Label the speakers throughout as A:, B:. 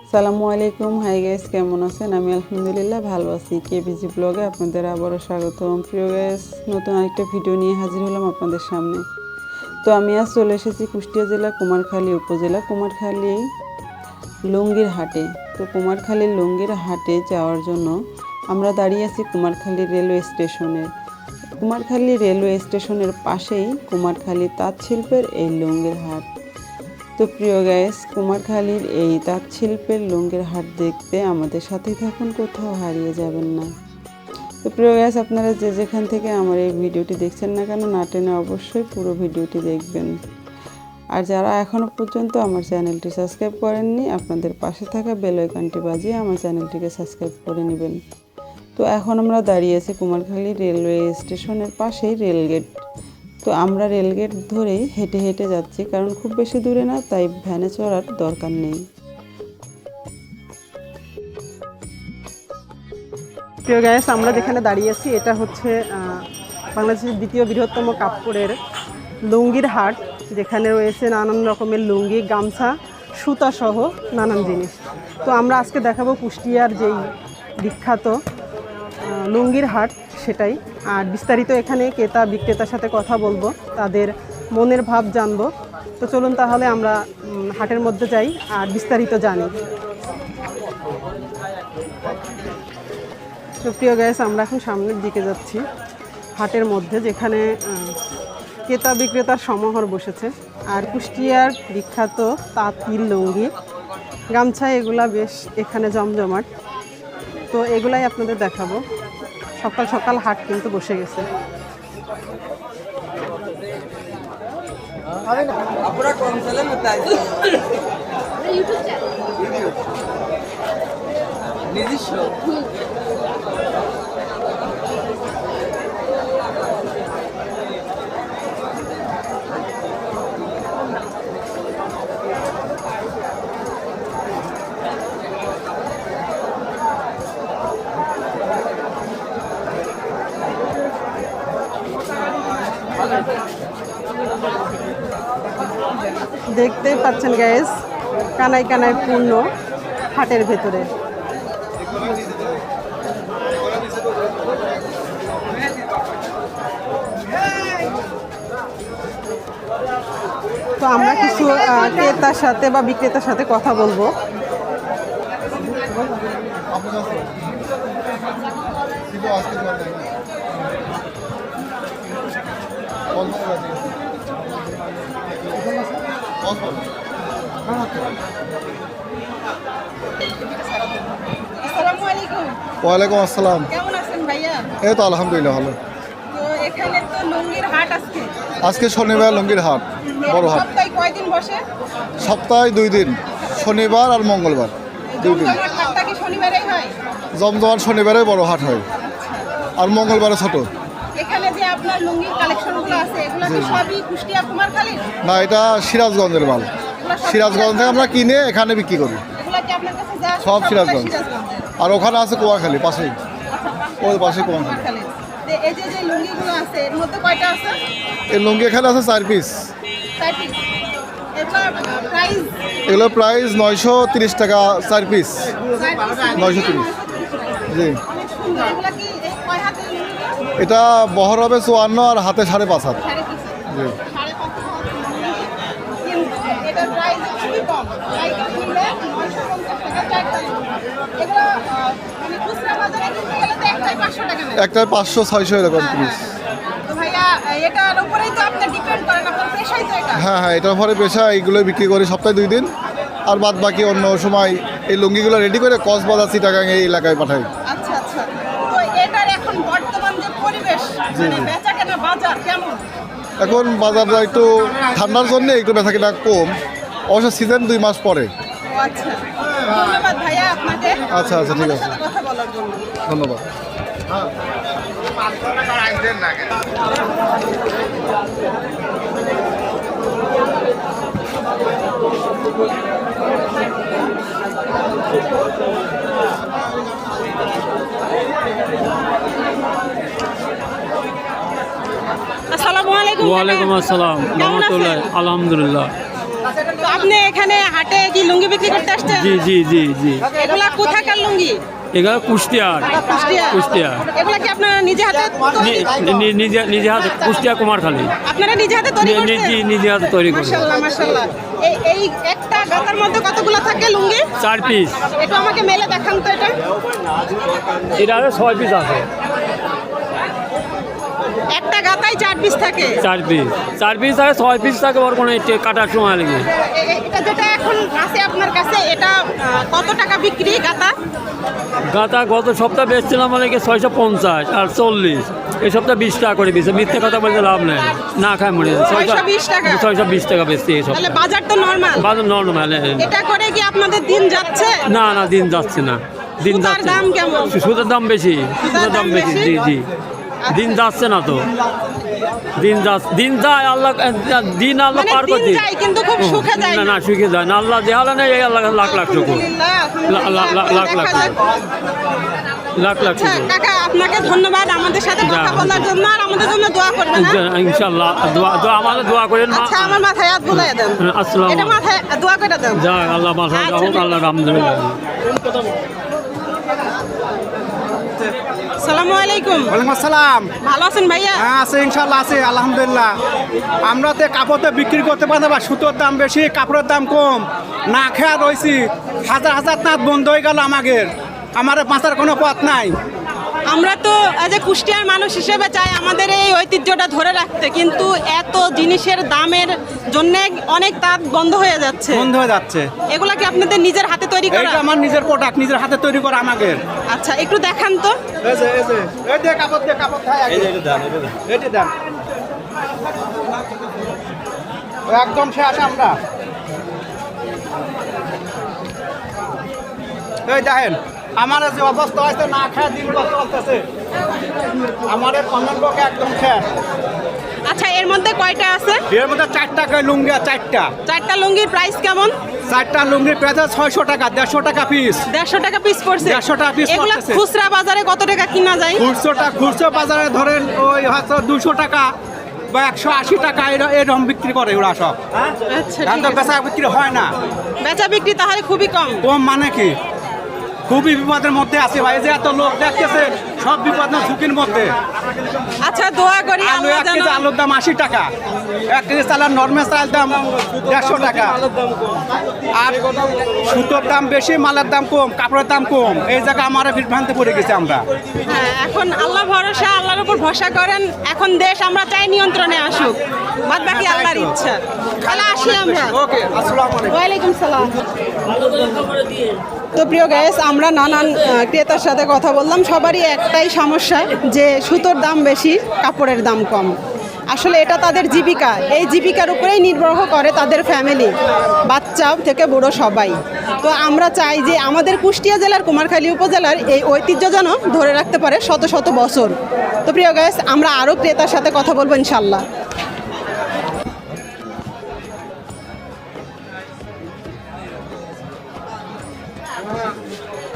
A: আসসালামু আলাইকুম। Hi guys, কেমন আছেন? আমি আলহামদুলিল্লাহ ভালো আছি। কেবিজি ব্লগে আপনাদের আবারও স্বাগতম। প্রিয় গাইস, নতুন আরেকটা ভিডিও নিয়ে হাজির হলাম আপনাদের সামনে। তো আমি আজ চলে এসেছি কুষ্টিয়া জেলা কুমারখালী উপজেলা কুমারখালী লুঙ্গির হাটে। তো কুমারখালীর লুঙ্গির হাটে যাওয়ার জন্য আমরা দাঁড়িয়ে আছি কুমারখালী রেলওয়ে স্টেশনে। কুমারখালী রেলওয়ে স্টেশনের পাশেই কুমারখালী তাঁত শিল্পের এই লুঙ্গির হাট। তো প্রিয় গাইস, কুমারখালীর এই তাঁত শিল্পের লুঙ্গির হাট দেখতে আমাদের সাথেই থাকুন, কোথাও হারিয়ে যাবেন না। তো প্রিয় গাইস, আপনারা যে যেখান থেকে আমার এই ভিডিওটি দেখছেন না কেন, না টেনে অবশ্যই পুরো ভিডিওটি দেখবেন। আর যারা এখনও পর্যন্ত আমার চ্যানেলটি সাবস্ক্রাইব করেননি, আপনাদের পাশে থাকা বেল আইকনটি বাজিয়ে আমার চ্যানেলটিকে সাবস্ক্রাইব করে নেবেন। তো এখন আমরা দাঁড়িয়ে আছি কুমারখালী রেলওয়ে স্টেশনের পাশেই রেলগেট। তো আমরা রেলগেট ধরেই হেঁটে হেঁটে যাচ্ছি, কারণ খুব বেশি দূরে না, তাই ভ্যানে চড়ার দরকার নেই।
B: প্রিয় গাইস, আমরা যেখানে দাঁড়িয়ে আছি এটা হচ্ছে বাংলাদেশের দ্বিতীয় বৃহত্তম কাপড়ের লুঙ্গির হাট, যেখানে রয়েছে নানান রকমের লুঙ্গি, গামছা, সুতা সহ নানান জিনিস। তো আমরা আজকে দেখাবো কুষ্টিয়ার যেই বিখ্যাত লুঙ্গির হাট সেটাই। আর বিস্তারিত এখানে ক্রেতা বিক্রেতার সাথে কথা বলবো, তাদের মনের ভাব জানবো। তো চলুন তাহলে আমরা হাটের মধ্যে যাই আর বিস্তারিত জানি। তো প্রিয় গাইস, আমরা এখন সামনের দিকে যাচ্ছি হাটের মধ্যে, যেখানে ক্রেতা বিক্রেতার সমাহার বসেছে। আর কুষ্টিয়ার বিখ্যাত তাঁতির লুঙ্গি, গামছা, এগুলা বেশ এখানে জমজমাট। তো এগুলাই আপনাদের দেখাবো। সকাল সকাল হাট কিন্তু বসে গেছে। দেখতেই পাচ্ছেন গাইস, কানায় কানায় পূর্ণ হাটের ভেতরে। তো আমরা কিছু ক্রেতার সাথে বা বিক্রেতার সাথে কথা বলবো।
C: ওয়ালাইকুম আসসালাম।
B: কেমন আছেন ভাইয়া?
C: এই তো আলহামদুলিল্লাহ ভালো।
B: তো এখানে তো লুঙ্গির হাট আজকে।
C: আজকে শনিবার লুঙ্গির হাট, বড় হাট।
B: সপ্তাহে কয়দিন বসে?
C: সপ্তাহে 2 দিন, শনিবার আর মঙ্গলবার 2 দিন।
B: জমজমাট হাটটা কি শনিবারেই হয়?
C: জমজমাট শনিবারে বড় হাট হয়, আর মঙ্গলবারে ছোট।
B: এখানে যে আপনার লুঙ্গির কালেকশনগুলো আছে, এগুলো কি সবই কুষ্টিয়া কুমারখালীর?
C: না, এটা সিরাজগঞ্জের মাল। সিরাজগঞ্জ থেকে আমরা কিনে এখানে বিক্রি করি।
B: এগুলো কি আপনার কাছে যা আছে
C: সব
B: সবগুলো
C: সিরাজগঞ্জ।
B: সিরাজগঞ্জের?
C: আর ওখানে আছে কুমারখালী পাশেই, ওই পাশে কুমারখালী।
B: কুমারখালীর। তো এই যে যে লুঙ্গিগুলো আছে, এর মধ্যে কয়টা আছে?
C: এই লুঙ্গি এখানে আছে 4 পিস।
B: 4 পিস। এগুলোর প্রাইস?
C: এগুলো প্রাইস 930 টাকা 4 পিস। 930। জি।
B: অনেক সুন্দর। এগুলো কি এই কয় হাতের লুঙ্গি?
C: এটা বহর হবে 54 আর হাতে 5.5 হাত।
B: 5.5
C: জি।
B: 5.5 কিন্তু এটার প্রাইস খুবই কম। পাইকারি নিলে 950 টাকা 4 পিস। এগুলো মানে খুচরা বাজারে কিনতে গেলে তো একটাই 500 টাকা নেয়।
C: একটায় 500-600 এরকম পিস।
B: তো ভাইয়া, এটার উপরেই তো আপনি ডিপেন্ড করেন, আপনার পেশাই তো এটা।
C: হ্যাঁ হ্যাঁ, এটার পরে পেশা, এইগুলো বিক্রি করি সপ্তাহে 2 দিন। আর বাদ বাকি অন্য সময় এই লুঙ্গিগুলো রেডি করে কক্সবাজার, চিটাগাং এই এলাকায় পাঠাই।
B: আচ্ছা আচ্ছা। তো এটার এখন বর্তমান যে পরিবেশ, মানে বেচাকেনা বাজার কেমন?
C: এখন বাজারটা একটু ঠান্ডার জন্য একটু বেচাকেনা কম, অবশ্য সিজন 2 মাস পরে।
B: ও আচ্ছা, ধন্যবাদ ভাইয়া আপনাকে।
C: আচ্ছা আচ্ছা, ঠিক
B: আমাদের
C: আছে,
B: সাথে কথা বলার জন্য।
C: ধন্যবাদ।
B: আসসালামু আলাইকুম।
D: ওয়ালাইকুম আসসালাম রহমতুল্লাহ। আলহামদুলিল্লাহ।
B: তো আপনি এখানে হাটে কি লুঙ্গি বিক্রি করতে আসছেন?
D: জি জি জি জি
B: এগুলা কোথাকার লুঙ্গি?
D: এগুলো কুষ্টিয়ার কুষ্টিয়া
B: এগুলা কি আপনারা নিজে হাতে
D: নিজে হাতে কুষ্টিয়া কুমারখালী
B: আপনারা নিজে হাতে তৈরি করছেন?
D: নিজে হাতে তৈরি করি।
B: মাশাআল্লাহ মাশাআল্লাহ। এই একটা গাতার মধ্যে কতগুলো থাকে লুঙ্গি?
D: 4 পিস।
B: একটু আমাকে মেলে দেখান তো এটা।
D: এটা 6 পিস আছে।
B: একটা গাতায় 4 পিস থাকে।
D: 4 পিস থাকে 6 পিস থাকে ওর কোনো কাটার সময় লাগে।
B: এটা যেটা এখন আছে আপনার কাছে এটা কত টাকা বিক্রি গাতা?
D: গাঁথা গত সপ্তাহ বেচছিলাম মানে 650 আর 40, এই সপ্তাহ 20 টাকা করে বেচে। মিথ্যে কথা বলতে লাভ নেই, না খায় মনে
B: 620 টাকা।
D: 620 টাকা বেচছি এই
B: তাহলে
D: সপ্তাহ।
B: বাজার তো নরমাল।
D: বাজার নর্মাল।
B: এটা করে কি আপনাদের দিন যাচ্ছে?
D: না দিন যাচ্ছে না। দিন
B: সুতার
D: যাচ্ছে।
B: দাম কেমন?
D: সুতার দাম বেশি। সুতার দাম বেশি। জি জি। দিন যাচ্ছে না তো। দিন যায় আল্লাহ, দিন আল্লাহ
B: মানে
D: পার
B: দিন
D: করতে।
B: যায় কিন্তু খুব সুখে যায়
D: না
B: না।
D: সুখে যায় না। আল্লাহ দেহালে নেই আল্লাহ লাখ লাখ শুকুর। লাখ লাখ লাখ লাখ
B: আচ্ছা,
D: শুকুর।
B: কাকা আপনাকে ধন্যবাদ আমাদের সাথে কথা বলার জন্য, আর আমাদের জন্য দোয়া করবেন।
D: ইনশাআল্লাহ দোয়া আমাদের দোয়া করেন।
B: আচ্ছা আমার মাথায় হাত বুলাইয়া দেন।
D: আসসালামু
B: এটা মাথায় দোয়া করে দেন।
D: যাক আল্লাহ মাথা
B: আচ্ছা,
D: রাখুন, আল্লাহ আলহামদুলিল্লাহ।
B: আসসালামু আলাইকুম।
E: ওয়ালাইকুম আসসালাম।
B: ভালো আছেন ভাইয়া?
E: হ্যাঁ আছে, ইনশাল্লাহ আছে, আলহামদুলিল্লাহ। আমরা তো কাপড় তো বিক্রি করতে পারি না, বা সুতোর দাম বেশি, কাপড়ের দাম কম, না খেয়া রয়েছি। হাজার হাজার তাঁত বন্ধ হয়ে গেল আমার বাঁচার কোনো পথ নাই।
B: আমরা তো এজ এ কুষ্টিয়ার মানুষ হিসেবে চাই আমাদের এই ঐতিহ্যটা ধরে রাখতে, কিন্তু এত জিনিসের দামের জন্য অনেক তাঁত বন্ধ হয়ে যাচ্ছে।
E: বন্ধ হয়ে যাচ্ছে।
B: এগুলা কি আপনাদের নিজের হাতে তৈরি করা?
E: এইটা আমার নিজের প্রোডাক্ট, নিজের হাতে তৈরি করা আমাদের।
B: আচ্ছা একটু দেখান তো।
E: এই যে কাপড় দিয়ে কাপড় খায় এটা দেন একদম শেষ আমরা। এই দেখেন আমার যে অবস্থা হয়েছে, না খেয়ে দিন চলতেছে, আমার কমেন্ট বকে একদম শেষ।
B: আচ্ছা এর মধ্যে কয়টা আছে?
E: এর মধ্যে 4টা লুঙ্গি,
B: 4টা লুঙ্গির প্রাইস কেমন?
E: 4টা লুঙ্গির প্রাইস 600 টাকা, 150 টাকা পিস।
B: 150 টাকা পিস পড়ছে।
E: 150 টাকা piece
B: এগুলা
E: পড়তেছে।
B: খুচরা বাজারে কত টাকা কিনা যায়?
E: খুচরো বাজারে ধরেন ওই হয়তো 200 টাকা বা 180 টাকা এরকম বিক্রি করে ওরা সব।
B: আচ্ছা
E: এখন
B: ঠিক
E: তো
B: আছে।
E: বেচা বিক্রি হয় না।
B: বেচা বিক্রি তাহলে খুবই কম।
E: কম মানে কি, খুবই বিপদের মধ্যে আছে ভাই, যে এত লোক দেখতেছে, সব বিপদের ঝুঁকির মধ্যে।
B: আচ্ছা দোয়া করি
E: আলু
B: আল্লাহ
E: 1
B: যেন
E: কেজি আলুর দাম 80 টাকা, 1 কেজি চালের নর্মাল চালের দাম 150 টাকা। আর সুতোর দাম বেশি, মালের দাম কম, কাপড়ের দাম কম। এই জায়গায় আমার বিভ্রান্তি পড়ে গেছি আমরা।
B: হ্যাঁ, এখন আল্লাহ ভরসা, আল্লাহর উপর ভরসা করেন। এখন দেশ আমরা চাই নিয়ন্ত্রণে আসুক, বাদ বাকি আল্লাহর ইচ্ছা। তাহলে আসি আমরা।
E: ওকে, আসসালামু আলাইকুম।
B: ওয়ালাইকুম সালাম। তো প্রিয় গাইস, আমরা নানান ক্রেতার সাথে কথা বললাম, সবারই একটাই সমস্যা যে সুতোর দাম বেশি, কাপড়ের দাম কম। আসলে এটা তাদের জীবিকা, এই জীবিকার উপরেই নির্ভর করে তাদের ফ্যামিলি, বাচ্চা থেকে বুড়ো সবাই। তো আমরা চাই যে আমাদের কুষ্টিয়া জেলার কুমারখালী উপজেলার এই ঐতিহ্য যেন ধরে রাখতে পারে শত শত বছর। তো প্রিয় গাইস, আমরা আরও ক্রেতার সাথে কথা বলবো ইনশাল্লাহ।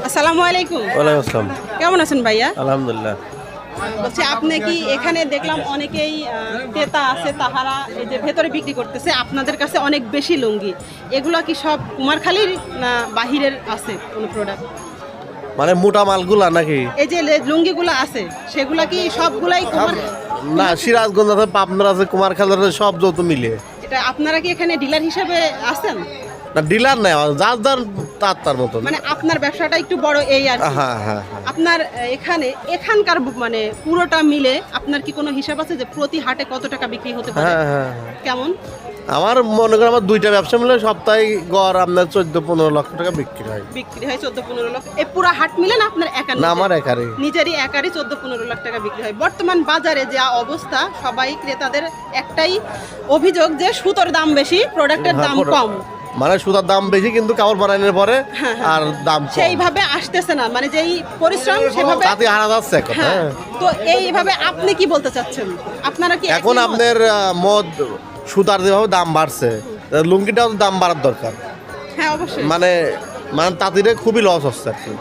B: আসসালামু আলাইকুম।
F: ওয়ালাইকুম আসসালাম।
B: কেমন আছেন ভাইয়া?
F: আলহামদুলিল্লাহ।
B: বলছি আপনি কি এখানে দেখলাম অনেকেই ক্রেতা আছে, তাহারা এই যে ভেতরে বিক্রি করতেছে আপনাদের কাছে অনেক বেশি লুঙ্গি, এগুলো কি সব কুমারখালীর না বাহিরের আছে কোনো প্রোডাক্ট?
F: মানে মোটা মালগুলা নাকি?
B: এই যে লুঙ্গিগুলো আছে সেগুলা কি সবগুলাই
F: না, সিরাজগঞ্জ আছে, পাবনার আছে, কুমারখালী আছে, সব যত মিলে।
B: এটা আপনারা কি এখানে ডিলার হিসেবে আছেন?
F: না ডিলার নাই, যার যার তার মতন।
B: মানে আপনার ব্যবসাটা একটু বড় এই আর কি।
F: হ্যাঁ হ্যাঁ।
B: আপনার এখানকার মানে পুরোটা মিলে আপনার কি কোনো হিসাব আছে যে প্রতি হাটে কত টাকা বিক্রি হতে পারে?
F: হ্যাঁ হ্যাঁ।
B: কেমন?
F: আমার মনে করেন আমার 2টা ব্যবসা মিলে সপ্তাহে গড় আপনার 14-15 লক্ষ টাকা বিক্রি হয়।
B: বিক্রি হয় 14-15 লাখ। এই পুরো হাট মিলে না আপনার একা?
F: না, আমার একারই।
B: নিজেরই একারই 14-15 লাখ টাকা বিক্রি হয়। বর্তমান বাজারে যা অবস্থা, সবাই ক্রেতাদের একটাই অভিযোগ যে সুতোর দাম বেশি, প্রোডাক্টের দাম কম।
F: মানে সুতার দাম বেশি কিন্তু কাপড় বানানোর পরে আর দাম কম।
B: সেইভাবে আসতেছে না, মানে যেই পরিশ্রম সেভাবে
F: তাতে হারা যাচ্ছে এখন।
B: হ্যাঁ। তো এইভাবে আপনি কি বলতে চাচ্ছেন? আপনারা কি
F: এখন আপনার মদ সুতার যেভাবে দাম বাড়ছে, লুঙ্গিটাও দাম বাড়ার দরকার।
B: হ্যাঁ অবশ্যই।
F: মানে তাঁতিরে খুবই লস হচ্ছে আর কি।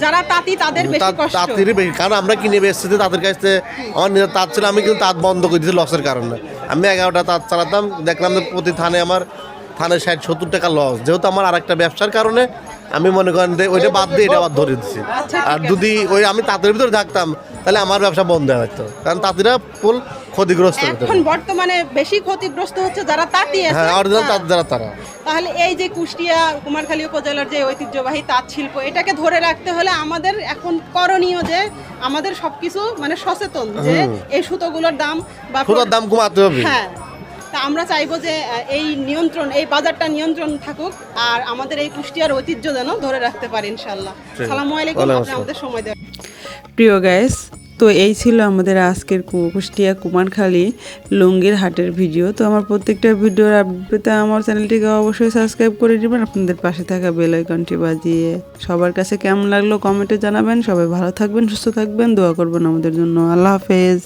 B: যারা তাঁতি তাদের বেশি কষ্ট।
F: তাঁতিরই বেশি, কারণ আমরা কিনে বেচছি তাদের কাছ থেকে। আমার নিজের তাঁত ছিল, আমি কিন্তু তাঁত বন্ধ করে দিয়েছি লসের কারণে। আমি 11টা তাঁত চালাতাম, দেখলাম যে প্রতি থানে আমার থানে 60-70 টাকা লস, যেহেতু আমার আরেকটা ব্যবসার কারণে আমি মনে করেন যে ওইটা বাদ দিয়ে এটা আবার ধরে দিচ্ছি। আর যদি ওই আমি তাঁতের ভিতরে থাকতাম তাহলে আমার ব্যবসা বন্ধ হয়ে যেত, কারণ তাঁতিরা ফুল ক্ষতিগ্রস্ত হতো।
B: এখন বর্তমানে বেশি ক্ষতিগ্রস্ত হচ্ছে যারা তাঁতি আছে।
F: হ্যাঁ, অরিজিনাল তাঁত যারা তারা।
B: তাহলে এই যে কুষ্টিয়া কুমারখালী উপজেলার যে ঐতিহ্যবাহী তাঁত শিল্প, এটাকে ধরে রাখতে হলে আমাদের এখন করণীয় যে আমাদের সবকিছু মানে সচেতন যে এই সুতোগুলোর দাম বা
F: সুতোর দাম কমাতে হবে।
B: হ্যাঁ, তা আমরা চাইবো যে এই নিয়ন্ত্রণ, এই বাজারটা নিয়ন্ত্রণ থাকুক, আর আমাদের এই কুষ্টিয়ার ঐতিহ্য যেন ধরে রাখতে পারি ইনশাল্লাহ। আসসালামু আলাইকুম, আপনি আমাদের সময় দেওয়ার।
A: প্রিয় গাইস, তো এই ছিল আমাদের আজকের কুষ্টিয়া কুমারখালী লুঙ্গির হাটের ভিডিও। তো আমার প্রত্যেকটা ভিডিওর আপডেট পেতে আমার চ্যানেলটিকে অবশ্যই সাবস্ক্রাইব করে দিবেন, আপনাদের পাশে থাকা বেল আইকনটি বাজিয়ে। সবার কাছে কেমন লাগলো কমেন্টে জানাবেন। সবাই ভালো থাকবেন, সুস্থ থাকবেন, দোয়া করবেন আমাদের জন্য। আল্লাহ হাফেজ।